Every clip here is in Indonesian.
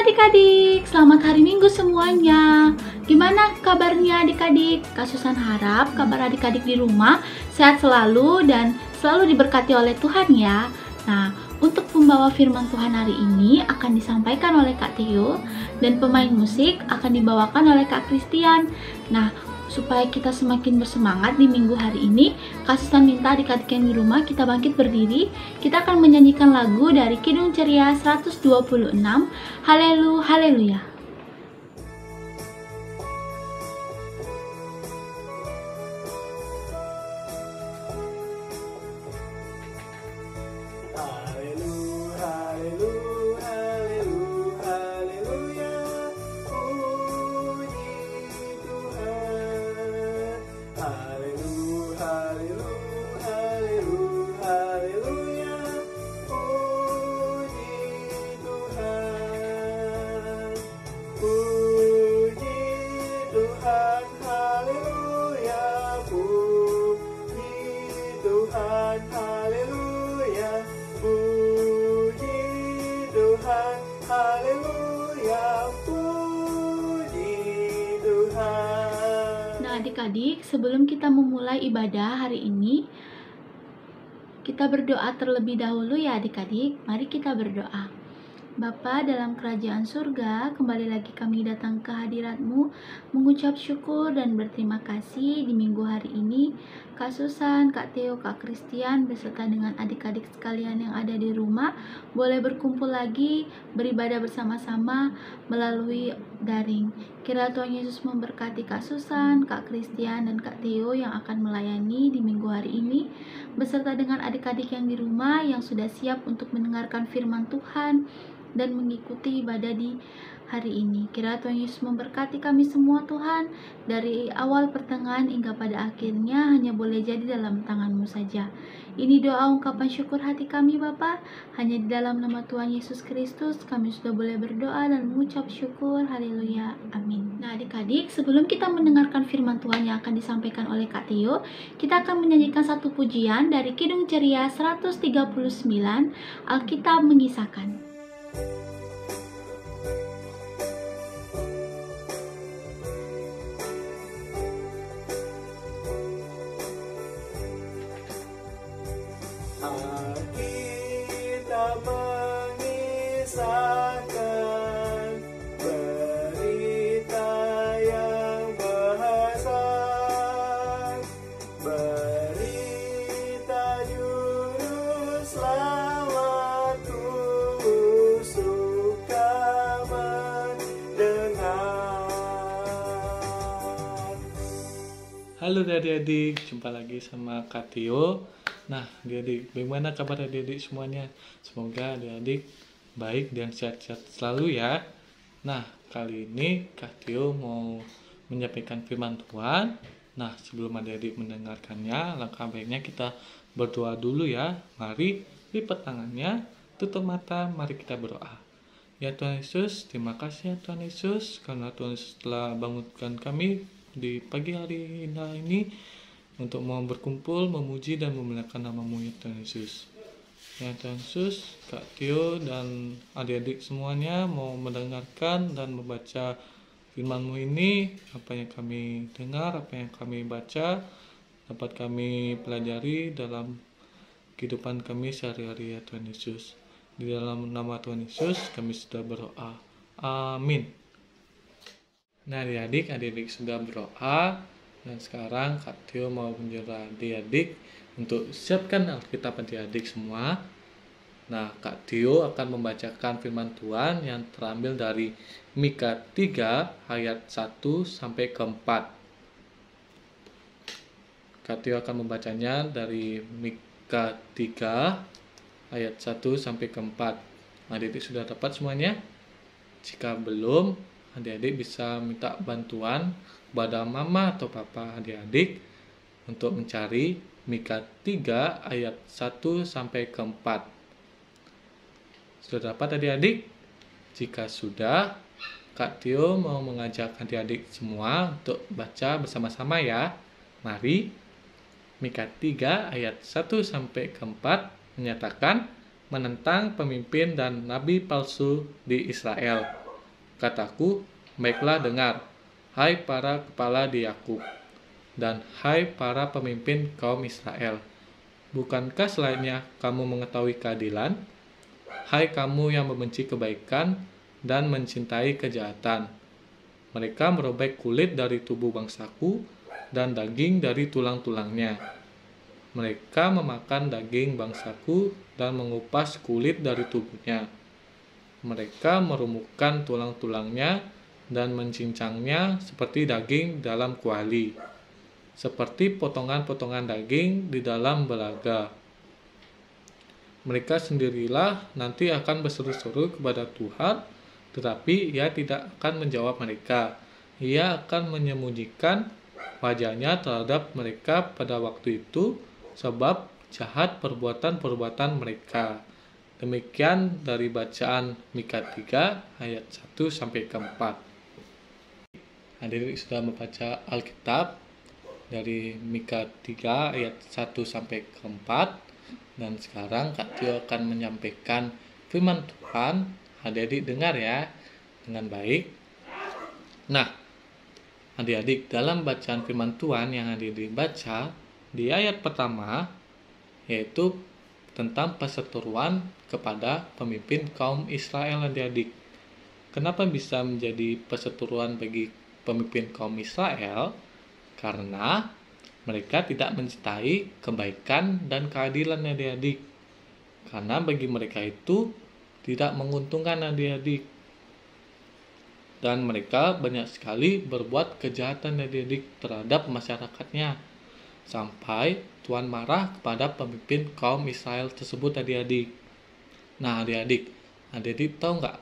adik-adik, selamat hari Minggu semuanya. Gimana kabarnya adik-adik? Kak Susan harap kabar adik-adik di rumah sehat selalu dan selalu diberkati oleh Tuhan ya. Nah, untuk pembawa firman Tuhan hari ini akan disampaikan oleh Kak Theo dan pemain musik akan dibawakan oleh Kak Christian. Nah, supaya kita semakin bersemangat di minggu hari ini, Kak Susan minta adik-adik yang di rumah kita bangkit berdiri. Kita akan menyanyikan lagu dari Kidung Ceria 126, Haleluya. Nah adik-adik, sebelum kita memulai ibadah hari ini, kita berdoa terlebih dahulu ya adik-adik. Mari kita berdoa. Bapa dalam kerajaan surga, kembali lagi kami datang ke hadirat-Mu, mengucap syukur dan berterima kasih di minggu hari ini. Kak Susan, Kak Theo, Kak Christian beserta dengan adik-adik sekalian yang ada di rumah boleh berkumpul lagi, beribadah bersama-sama melalui daring. Kira Tuhan Yesus memberkati Kak Susan, Kak Christian, dan Kak Theo yang akan melayani di minggu hari ini, beserta dengan adik-adik yang di rumah yang sudah siap untuk mendengarkan firman Tuhan dan mengikuti ibadah di hari ini. Kira Tuhan Yesus memberkati kami semua Tuhan, dari awal pertengahan hingga pada akhirnya hanya boleh jadi dalam tangan-Mu saja. Ini doa ungkapan syukur hati kami Bapa, hanya di dalam nama Tuhan Yesus Kristus kami sudah boleh berdoa dan mengucap syukur. Haleluya, amin. Nah adik-adik, sebelum kita mendengarkan firman Tuhan yang akan disampaikan oleh Kak Theo, kita akan menyanyikan satu pujian dari Kidung Ceria 139, Alkitab Mengisahkan. Alkitab mengisahkan berita yang bahasan, berita juru selamat suka mendengar. Halo adik-adik, jumpa lagi sama Kak Theo. Nah, adik-adik, bagaimana kabar adik-adik semuanya? Semoga adik-adik baik dan sehat-sehat selalu ya. Nah, kali ini Kak Theo mau menyampaikan firman Tuhan. Nah, sebelum adik-adik mendengarkannya, langkah baiknya kita berdoa dulu ya. Mari lipat tangannya, tutup mata, mari kita berdoa. Ya Tuhan Yesus, terima kasih ya Tuhan Yesus, karena Tuhan Yesus telah bangunkan kami di pagi hari indah ini untuk mau berkumpul, memuji dan memuliakan nama-Mu ya Tuhan Yesus. Ya Tuhan Yesus, Kak Theo dan adik-adik semuanya mau mendengarkan dan membaca firman-Mu ini. Apa yang kami dengar, apa yang kami baca, dapat kami pelajari dalam kehidupan kami sehari-hari ya Tuhan Yesus. Di dalam nama Tuhan Yesus kami sudah berdoa. Amin. Nah adik-adik sudah berdoa. Dan sekarang Kak Theo mau menyuruh adik-adik untuk siapkan Alkitab adik-adik semua. Nah, Kak Theo akan membacakan firman Tuhan yang terambil dari Mika 3 ayat 1 sampai ke 4. Kak Theo akan membacanya dari Mika 3 ayat 1 sampai ke 4. Adik-adik sudah dapat semuanya? Jika belum, adik-adik bisa minta bantuan kepada mama atau papa adik-adik untuk mencari Mika 3 ayat 1 sampai ke 4. Sudah dapat adik-adik? Jika sudah, Kak Theo mau mengajak adik-adik semua untuk baca bersama-sama ya. Mari. Mika 3 ayat 1 sampai ke 4 menyatakan menentang pemimpin dan nabi palsu di Israel. kataku, baiklah dengar, hai para kepala di Yakub, dan hai para pemimpin kaum Israel. Bukankah selainnya kamu mengetahui keadilan? Hai kamu yang membenci kebaikan dan mencintai kejahatan. Mereka merobek kulit dari tubuh bangsaku dan daging dari tulang-tulangnya. Mereka memakan daging bangsaku dan mengupas kulit dari tubuhnya. Mereka merumukkan tulang-tulangnya dan mencincangnya seperti daging dalam kuali, seperti potongan-potongan daging di dalam belaga. Mereka sendirilah nanti akan berseru-seru kepada Tuhan, tetapi Ia tidak akan menjawab mereka. Ia akan menyembunyikan wajahnya terhadap mereka pada waktu itu, sebab jahat perbuatan-perbuatan mereka. Demikian dari bacaan Mika 3 ayat 1-4. Hadirin sudah membaca Alkitab dari Mika 3 ayat 1-4, dan sekarang Kak Tio akan menyampaikan firman Tuhan. Adik-adik dengar ya dengan baik. Nah, adik-adik, dalam bacaan firman Tuhan yang adik-adik baca di ayat pertama, yaitu tentang perseteruan kepada pemimpin kaum Israel, adik-adik. Kenapa bisa menjadi perseteruan bagi pemimpin kaum Israel? Karena mereka tidak mencintai kebaikan dan keadilan, adik-adik. Karena bagi mereka itu tidak menguntungkan, adik-adik. Dan mereka banyak sekali berbuat kejahatan, adik-adik, terhadap masyarakatnya. Sampai Tuhan marah kepada pemimpin kaum Israel tersebut, adik-adik. Nah, adik-adik tahu nggak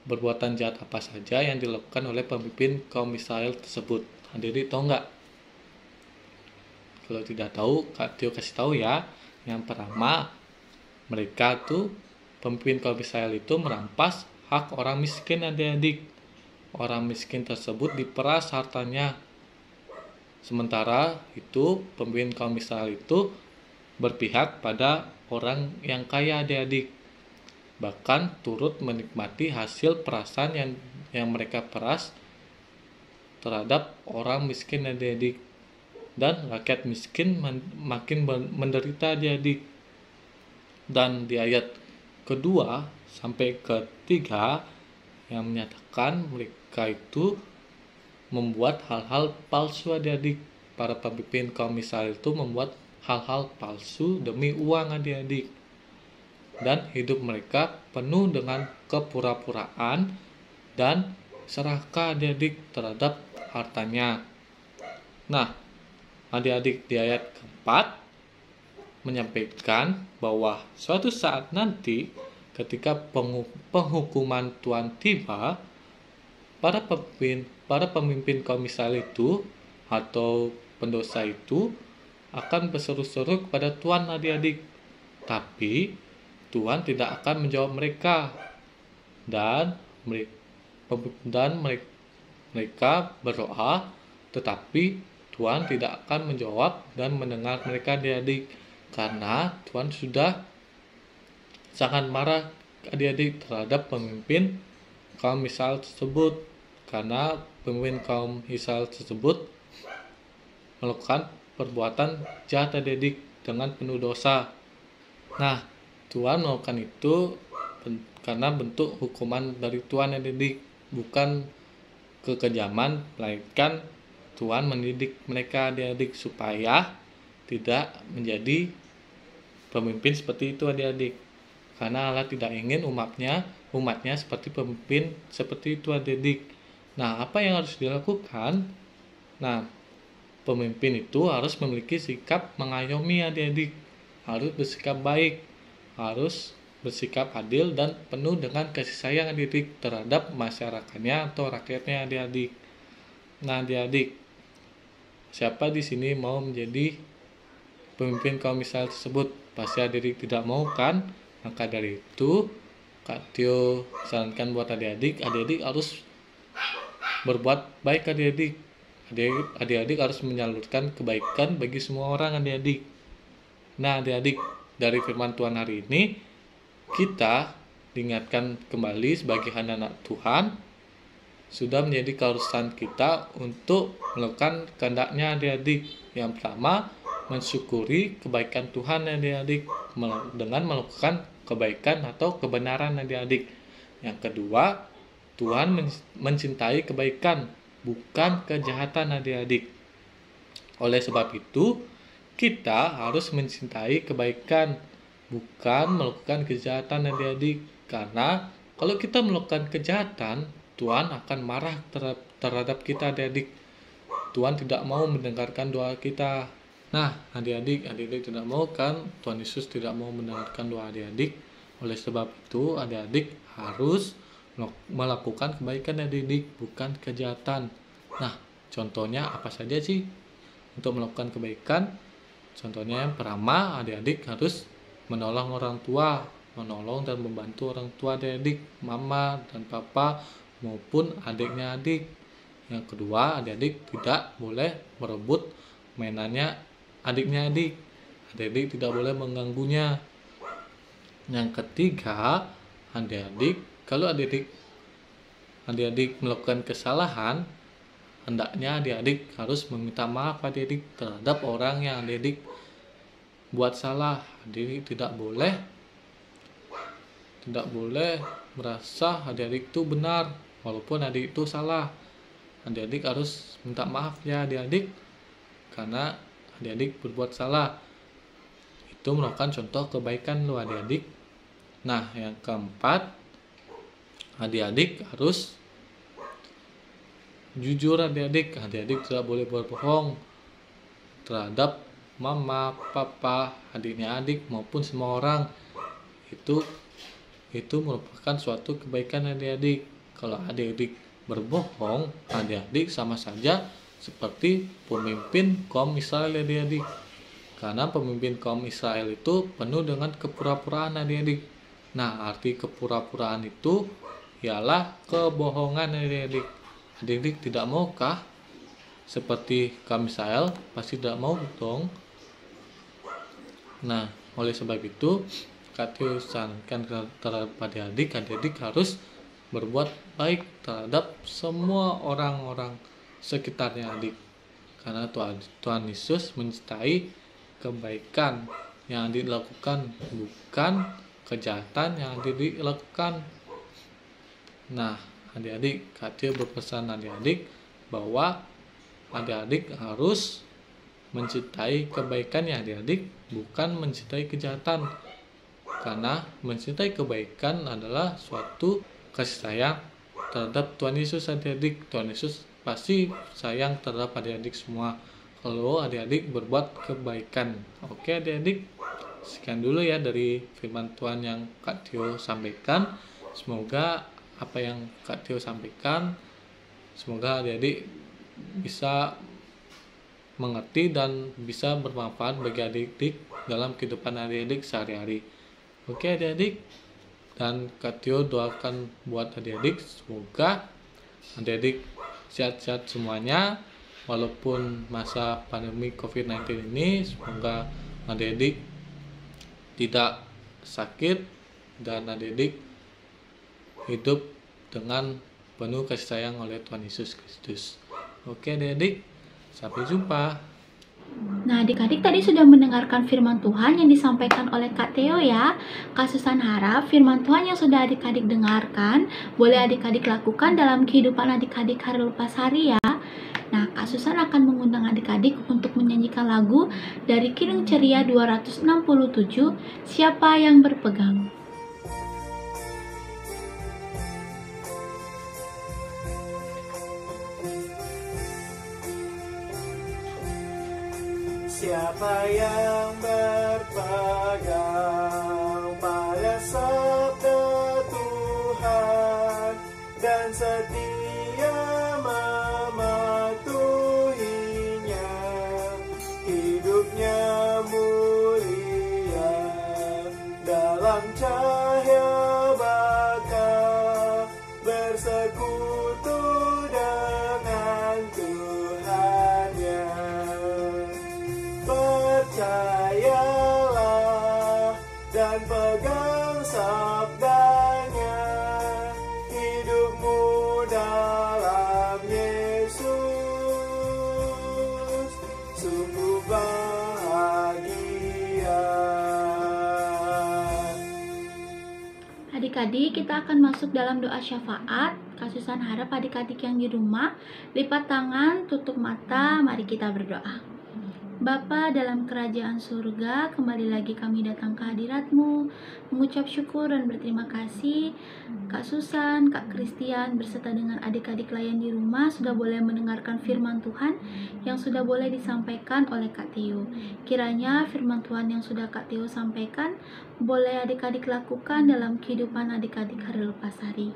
perbuatan jahat apa saja yang dilakukan oleh pemimpin kaum Israel tersebut? Adik-adik tahu nggak? Kalau tidak tahu, Kak Tio kasih tahu ya. Yang pertama, mereka tuh pemimpin kaum Israel itu merampas hak orang miskin, adik-adik. Orang miskin tersebut diperas hartanya. Sementara itu pemimpin kaum Israel itu berpihak pada orang yang kaya, adik-adik. Bahkan turut menikmati hasil perasan yang mereka peras terhadap orang miskin, adik-adik. Dan rakyat miskin makin menderita, adik-adik. Dan di ayat kedua sampai ketiga yang menyatakan mereka itu membuat hal-hal palsu, adik-adik. Para pemimpin kaum Israel itu membuat hal-hal palsu demi uang, adik-adik. Dan hidup mereka penuh dengan kepura-puraan dan serakah, adik-adik, terhadap hartanya. Nah, adik-adik, di ayat keempat menyampaikan bahwa suatu saat nanti ketika penghukuman Tuhan tiba, para pemimpin kaum Israel itu atau pendosa itu akan berseru-seru kepada Tuhan, adik-adik. Tapi Tuhan tidak akan menjawab mereka, dan mereka berdoa, tetapi Tuhan tidak akan menjawab dan mendengar mereka, adik-adik, karena Tuhan sudah sangat marah, adik-adik, terhadap pemimpin kaum Israel tersebut. Karena pemimpin kaum Israel tersebut melakukan perbuatan jahat, adik-adik, dengan penuh dosa. Nah, Tuhan melakukan itu karena bentuk hukuman dari Tuhan, adik-adik, bukan kekejaman, melainkan Tuhan mendidik mereka, adik-adik, supaya tidak menjadi pemimpin seperti itu, adik-adik. Karena Allah tidak ingin umatnya seperti pemimpin seperti itu, adik-adik. Nah, apa yang harus dilakukan? Nah, pemimpin itu harus memiliki sikap mengayomi, adik-adik. Harus bersikap baik, harus bersikap adil dan penuh dengan kasih sayang, adik-adik, terhadap masyarakatnya atau rakyatnya, adik-adik. Nah, adik-adik, siapa di sini mau menjadi pemimpin kaum Israel tersebut? Pasti adik-adik tidak mau, kan? Maka dari itu Kak Tio sarankan buat adik-adik harus berbuat baik, adik-adik. Adik-adik harus menyalurkan kebaikan bagi semua orang, adik-adik. Nah, adik-adik, dari firman Tuhan hari ini kita diingatkan kembali sebagai anak-anak Tuhan sudah menjadi keharusan kita untuk melakukan kehendaknya adik-adik. Yang pertama, mensyukuri kebaikan Tuhan adik-adik dengan melakukan kebaikan atau kebenaran adik-adik. Yang kedua, Tuhan mencintai kebaikan, bukan kejahatan adik-adik. Oleh sebab itu, kita harus mencintai kebaikan, bukan melakukan kejahatan adik-adik. Karena kalau kita melakukan kejahatan, Tuhan akan marah terhadap kita adik-adik. Tuhan tidak mau mendengarkan doa kita. Nah, adik-adik tidak mau kan? Tuhan Yesus tidak mau mendengarkan doa adik-adik. Oleh sebab itu, adik-adik harus melakukan kebaikan adik-adik, bukan kejahatan. Nah, contohnya apa saja sih untuk melakukan kebaikan? Contohnya yang pertama, adik-adik harus menolong orang tua, menolong dan membantu orang tua adik-adik, mama dan papa maupun adiknya adik. Yang kedua, adik-adik tidak boleh merebut mainannya adiknya adik. Adik-adik tidak boleh mengganggunya. Yang ketiga, kalau adik-adik melakukan kesalahan, hendaknya adik-adik harus meminta maaf adik-adik terhadap orang yang adik-adik buat salah. Adik-adik tidak boleh merasa adik-adik itu benar walaupun adik itu salah. Adik-adik harus minta maaf ya adik-adik karena adik-adik berbuat salah. Itu merupakan contoh kebaikan lo adik-adik. Nah, yang keempat, adik-adik harus jujur adik-adik. Adik-adik tidak boleh berbohong terhadap mama, papa, adiknya adik maupun semua orang. Itu merupakan suatu kebaikan adik-adik. Kalau adik-adik berbohong, adik-adik sama saja seperti pemimpin kaum Israel adik-adik. Karena pemimpin kaum Israel itu penuh dengan kepura-puraan adik-adik. Nah, arti kepura-puraan itu ialah kebohongan adik-adik. Adik-adik tidak maukah seperti kaum Israel? Pasti tidak mau dong. Nah, oleh sebab itu Katio sarankan terhadap adik-adik harus berbuat baik terhadap semua orang-orang sekitarnya adik. Karena Tuhan Yesus mencintai kebaikan yang adik lakukan, bukan kejahatan yang adik lakukan. Nah, adik-adik, Katio berpesan adik-adik bahwa adik-adik harus mencintai kebaikan ya adik-adik, bukan mencintai kejahatan. Karena mencintai kebaikan adalah suatu kasih sayang terhadap Tuhan Yesus adik-adik. Tuhan Yesus pasti sayang terhadap adik-adik semua kalau adik-adik berbuat kebaikan. Oke adik-adik, sekian dulu ya dari firman Tuhan yang Kak Tio sampaikan. Semoga apa yang Kak Tio sampaikan, semoga adik-adik bisa mengerti dan bisa bermanfaat bagi adik-adik dalam kehidupan adik-adik sehari-hari. Oke adik-adik, dan Kak Tio doakan buat adik-adik semoga adik-adik sehat-sehat semuanya walaupun masa pandemi COVID-19 ini. Semoga adik-adik tidak sakit dan adik-adik hidup dengan penuh kasih sayang oleh Tuhan Yesus Kristus. Oke adik-adik, sampai jumpa. Nah, adik-adik tadi sudah mendengarkan firman Tuhan yang disampaikan oleh Kak Theo ya. Kak Susan harap firman Tuhan yang sudah adik-adik dengarkan boleh adik-adik lakukan dalam kehidupan adik-adik hari lepas hari ya. Nah, Kak Susan akan mengundang adik-adik untuk menyanyikan lagu dari Kidung Ceria 267, Siapa yang Berpegang. Siapa yang berpegang pada sabda Tuhan dan setia mematuhinya, hidupnya mulia dalam cahaya bakal bersekutu dengan Tuhannya. Percayalah bahagia. Adik-adik, kita akan masuk dalam doa syafaat. Kak Susan harap adik-adik yang di rumah lipat tangan, tutup mata, mari kita berdoa. Bapa dalam kerajaan surga, kembali lagi kami datang ke hadirat-Mu, mengucap syukur dan berterima kasih. Kak Susan, Kak Christian, berserta dengan adik-adik layan di rumah sudah boleh mendengarkan firman Tuhan yang sudah boleh disampaikan oleh Kak Tio. Kiranya firman Tuhan yang sudah Kak Tio sampaikan boleh adik-adik lakukan dalam kehidupan adik-adik hari lepas hari.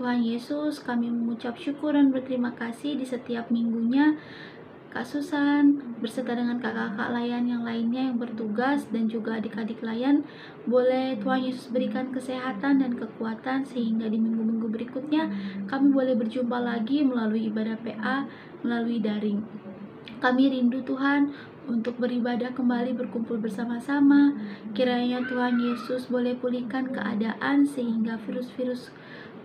Tuhan Yesus, kami mengucap syukur dan berterima kasih di setiap minggunya Kak Susan berserta dengan kakak-kakak layan yang lainnya yang bertugas dan juga adik-adik layan boleh Tuhan Yesus berikan kesehatan dan kekuatan sehingga di minggu-minggu berikutnya kami boleh berjumpa lagi melalui ibadah PA melalui daring. Kami rindu Tuhan untuk beribadah kembali berkumpul bersama-sama. Kiranya Tuhan Yesus boleh pulihkan keadaan sehingga virus-virus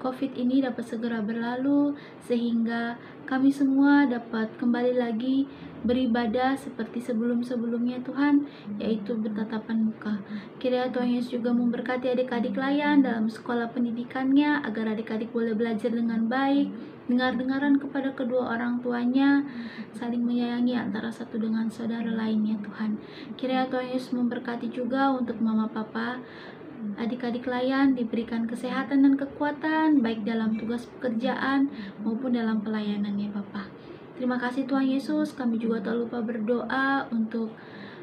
COVID ini dapat segera berlalu sehingga kami semua dapat kembali lagi beribadah seperti sebelum-sebelumnya Tuhan, yaitu bertatapan muka. Kiranya Tuhan Yesus juga memberkati adik-adik layan dalam sekolah pendidikannya agar adik-adik boleh belajar dengan baik, dengar-dengaran kepada kedua orang tuanya, saling menyayangi antara satu dengan saudara lainnya Tuhan. Kiranya Tuhan Yesus memberkati juga untuk mama papa adik-adik layan diberikan kesehatan dan kekuatan baik dalam tugas pekerjaan maupun dalam pelayanannya Bapa. Terima kasih Tuhan Yesus. Kami juga tak lupa berdoa untuk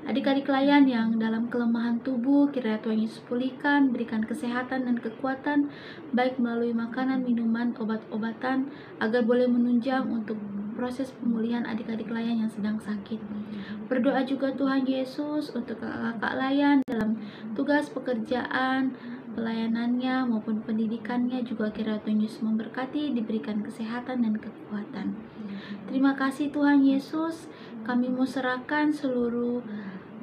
adik-adik layan yang dalam kelemahan tubuh. Kiranya Tuhan Yesus pulihkan, berikan kesehatan dan kekuatan baik melalui makanan, minuman, obat-obatan agar boleh menunjang untuk proses pemulihan adik-adik layan yang sedang sakit. Berdoa juga Tuhan Yesus untuk kakak-kakak layan dalam tugas pekerjaan, pelayanannya maupun pendidikannya juga kiranya Tuhan Yesus memberkati, diberikan kesehatan dan kekuatan. Terima kasih Tuhan Yesus, kami mau serahkan seluruh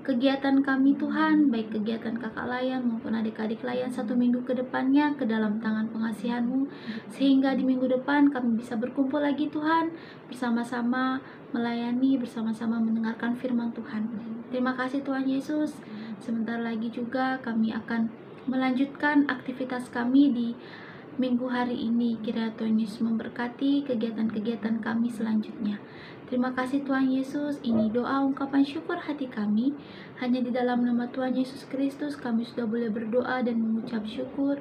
kegiatan kami Tuhan, baik kegiatan kakak layan maupun adik-adik layan 1 minggu ke depannya ke dalam tangan pengasihan-Mu, sehingga di minggu depan kami bisa berkumpul lagi Tuhan, bersama-sama melayani, bersama-sama mendengarkan firman Tuhan. Terima kasih Tuhan Yesus. Sebentar lagi juga kami akan melanjutkan aktivitas kami di minggu hari ini. Kiranya Tuhan Yesus memberkati kegiatan-kegiatan kami selanjutnya. Terima kasih Tuhan Yesus. Ini doa ungkapan syukur hati kami. Hanya di dalam nama Tuhan Yesus Kristus kami sudah boleh berdoa dan mengucap syukur.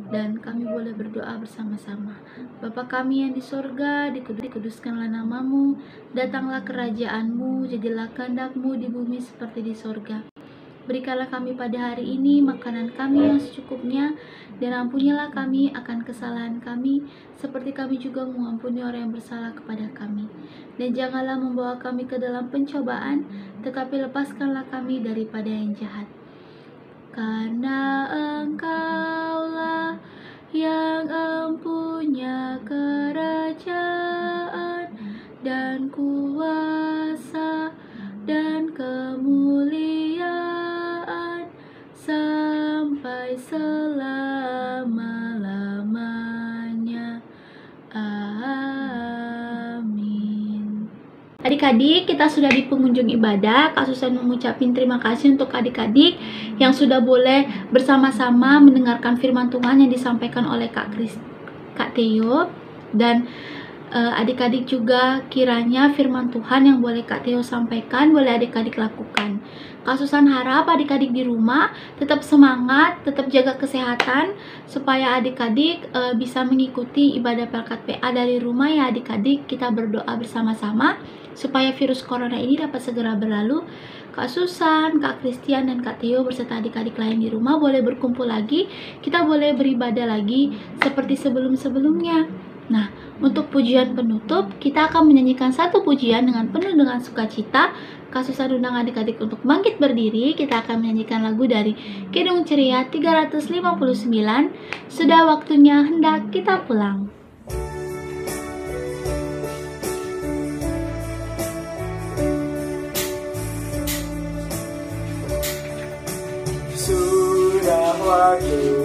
Dan kami boleh berdoa bersama-sama. Bapa kami yang di sorga, dikuduskanlah nama-Mu. Datanglah kerajaan-Mu, jadilah kehendak-Mu di bumi seperti di sorga. Berikanlah kami pada hari ini makanan kami yang secukupnya, dan ampunilah kami akan kesalahan kami, seperti kami juga mengampuni orang yang bersalah kepada kami. Dan janganlah membawa kami ke dalam pencobaan, tetapi lepaskanlah kami daripada yang jahat. Karena Engkaulah yang empunya kerajaan dan kuasa dan kemuliaan sampai selama-lamanya. Amin. Adik-adik, kita sudah di pengunjung ibadah. Kak Susan mengucapkan terima kasih untuk adik-adik yang sudah boleh bersama-sama mendengarkan firman Tuhan yang disampaikan oleh Kak Teo. Dan adik-adik juga kiranya firman Tuhan yang boleh Kak Teo sampaikan boleh adik-adik lakukan. Kak Susan harap adik-adik di rumah tetap semangat, tetap jaga kesehatan supaya adik-adik bisa mengikuti ibadah Pelkat PA dari rumah ya adik-adik. Kita berdoa bersama-sama supaya virus corona ini dapat segera berlalu. Kak Susan, Kak Christian, dan Kak Teo berserta adik-adik lain di rumah boleh berkumpul lagi. Kita boleh beribadah lagi seperti sebelum-sebelumnya. Nah, untuk pujian penutup, kita akan menyanyikan satu pujian dengan penuh dengan sukacita. Kak Susan undang adik-adik untuk bangkit berdiri. Kita akan menyanyikan lagu dari Kidung Ceria 359, Sudah Waktunya Hendak Kita Pulang. Sudah waktu